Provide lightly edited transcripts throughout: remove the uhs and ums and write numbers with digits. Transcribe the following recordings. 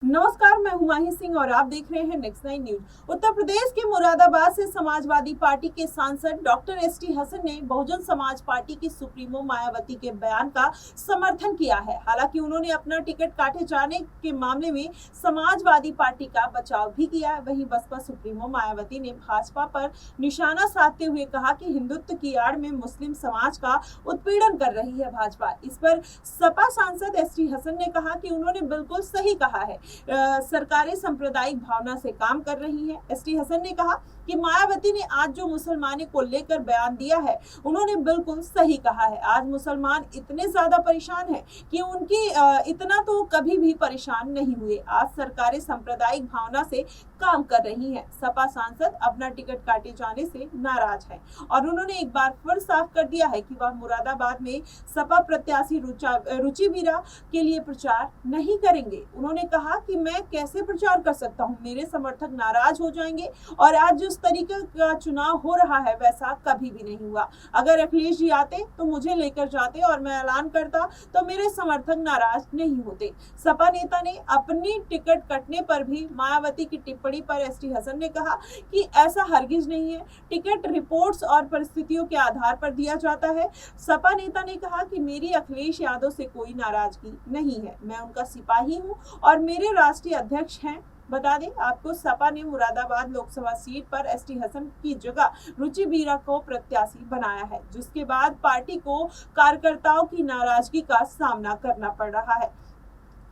नमस्कार, मैं हुमायूं सिंह और आप देख रहे हैं नेक्स्ट 9 न्यूज। उत्तर प्रदेश के मुरादाबाद से समाजवादी पार्टी के सांसद डॉक्टर एसटी हसन ने बहुजन समाज पार्टी की सुप्रीमो मायावती के बयान का समर्थन किया है। हालांकि उन्होंने अपना टिकट काटे जाने के मामले में समाजवादी पार्टी का बचाव भी किया है। वहीं बसपा सुप्रीमो मायावती ने भाजपा पर निशाना साधते हुए कहा कि हिंदुत्व की आड़ में मुस्लिम समाज का उत्पीड़न कर रही है भाजपा। इस पर सपा सांसद एसटी हसन ने कहा कि उन्होंने बिल्कुल सही कहा है, सरकारें सांप्रदायिक भावना से काम कर रही हैं। एसटी हसन ने कहा कि मायावती ने आज जो मुसलमानी को लेकर बयान दिया है, उन्होंने बिल्कुल सही कहा है। आज मुसलमान इतने ज्यादा परेशान हैं कि उनकी इतना तो कभी भी परेशान नहीं हुए। आज सरकारें सांप्रदायिक भावना से काम कर रही हैं। सपा सांसद अपना टिकट काटे जाने से नाराज है और उन्होंने एक बार फिर साफ कर दिया है कि वह मुरादाबाद में सपा प्रत्याशी रुचि वीरा के लिए प्रचार नहीं करेंगे। उन्होंने कहा कि मैं कैसे प्रचार कर सकता हूं, मेरे समर्थक नाराज हो जाएंगे और आज जिस तरीके का चुनाव हो रहा है वैसा कभी भी नहीं हुआ। अगर अखिलेश जी आते तो मुझे लेकर जाते और मैं ऐलान करता तो मेरे समर्थक नाराज नहीं होते। सपा नेता ने अपनी टिकट कटने पर भी मायावती की टिप्पणी पर एसटी हसन ने कहा कि ऐसा हरगिज नहीं है, टिकट रिपोर्ट्स और परिस्थितियों के आधार पर दिया जाता है। सपा नेता ने कहा कि मेरी अखिलेश यादव से कोई नाराजगी नहीं है, मैं उनका सिपाही हूं और मेरे राष्ट्रीय अध्यक्ष हैं। बता दें आपको, सपा ने मुरादाबाद लोकसभा सीट पर एसटी हसन की जगह रुचि वीरा को प्रत्याशी बनाया है, जिसके बाद पार्टी को कार्यकर्ताओं की नाराजगी का सामना करना पड़ रहा है।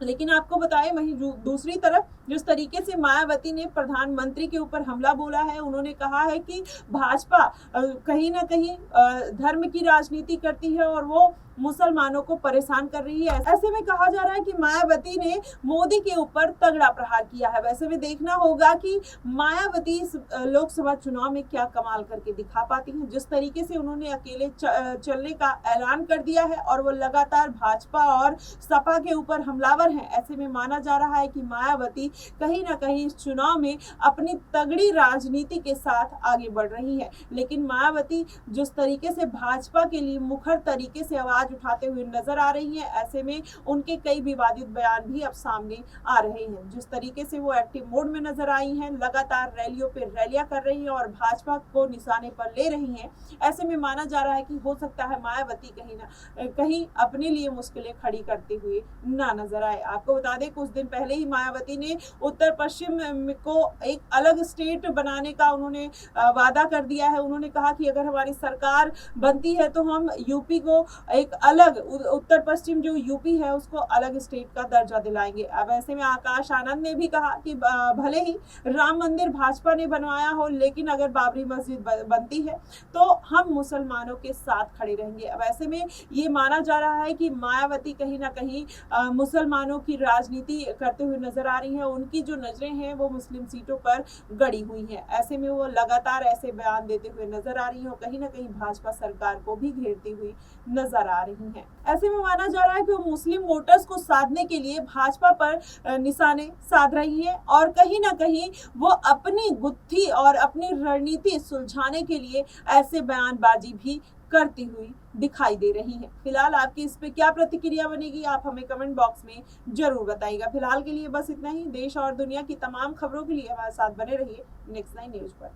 लेकिन आपको बताएं, वहीं दूसरी तरफ जिस तरीके से मायावती ने प्रधानमंत्री के ऊपर हमला बोला है, उन्होंने कहा है कि भाजपा कहीं ना कहीं धर्म की राजनीति करती है और वो मुसलमानों को परेशान कर रही है। ऐसे में कहा जा रहा है कि मायावती ने मोदी के ऊपर तगड़ा प्रहार किया है। वैसे में देखना होगा कि मायावती लोकसभा चुनाव में क्या कमाल करके दिखा पाती हैं। जिस तरीके से उन्होंने अकेले चलने का ऐलान कर दिया है और वो लगातार भाजपा और सपा के ऊपर हमलावर हैं, ऐसे में माना जा रहा है कि मायावती कहीं ना कहीं इस चुनाव में अपनी तगड़ी राजनीति के साथ आगे बढ़ रही है। लेकिन मायावती जिस तरीके से भाजपा के लिए मुखर तरीके से आवाज उठाते हुए नजर आ रही हैं, ऐसे में उनके कई विवादित बयान भी अब सामने आ रहे हैं। जिस तरीके से वो एक्टिव मोड में नजर आई हैं, लगातार रैलियों पे रैलियां कर रही हैं और भाजपा को निशाने पर ले रही हैं, ऐसे में माना जा रहा है कि हो सकता है मायावती कहीं ना कहीं अपने लिए मुश्किलें खड़ी करते हुए ना नजर आए। आपको बता दें, कुछ दिन पहले ही मायावती ने उत्तर पश्चिम को एक अलग स्टेट बनाने का उन्होंने वादा कर दिया है। उन्होंने कहा कि अगर हमारी सरकार बनती है तो हम यूपी को एक अलग, उत्तर पश्चिम जो यूपी है उसको अलग स्टेट का दर्जा दिलाएंगे। अब ऐसे में आकाश आनंद ने भी कहा कि भले ही राम मंदिर भाजपा ने बनवाया हो, लेकिन अगर बाबरी मस्जिद बनती है तो हम मुसलमानों के साथ खड़े रहेंगे। अब ऐसे में ये माना जा रहा है कि मायावती कहीं ना कहीं मुसलमानों की राजनीति करते हुए नजर आ रही है। उनकी जो नजरें हैं वो मुस्लिम सीटों पर गड़ी हुई हैं। ऐसे में वो लगातार ऐसे बयान देते हुए नजर आ रही है और कहीं ना कहीं भाजपा सरकार को भी घेरती हुई नजर आ रही हैं। ऐसे में माना जा रहा है कि वो मुस्लिम वोटर्स को साधने के लिए भाजपा पर निशाने साध रही है और कहीं ना कहीं वो अपनी गुत्थी और अपनी रणनीति सुलझाने के लिए ऐसे बयानबाजी भी करती हुई दिखाई दे रही है। फिलहाल आपकी इस पे क्या प्रतिक्रिया बनेगी, आप हमें कमेंट बॉक्स में जरूर बताइएगा। फिलहाल के लिए बस इतना ही। देश और दुनिया की तमाम खबरों के लिए हमारे साथ बने रहिए नेक्स्ट 9 न्यूज पर।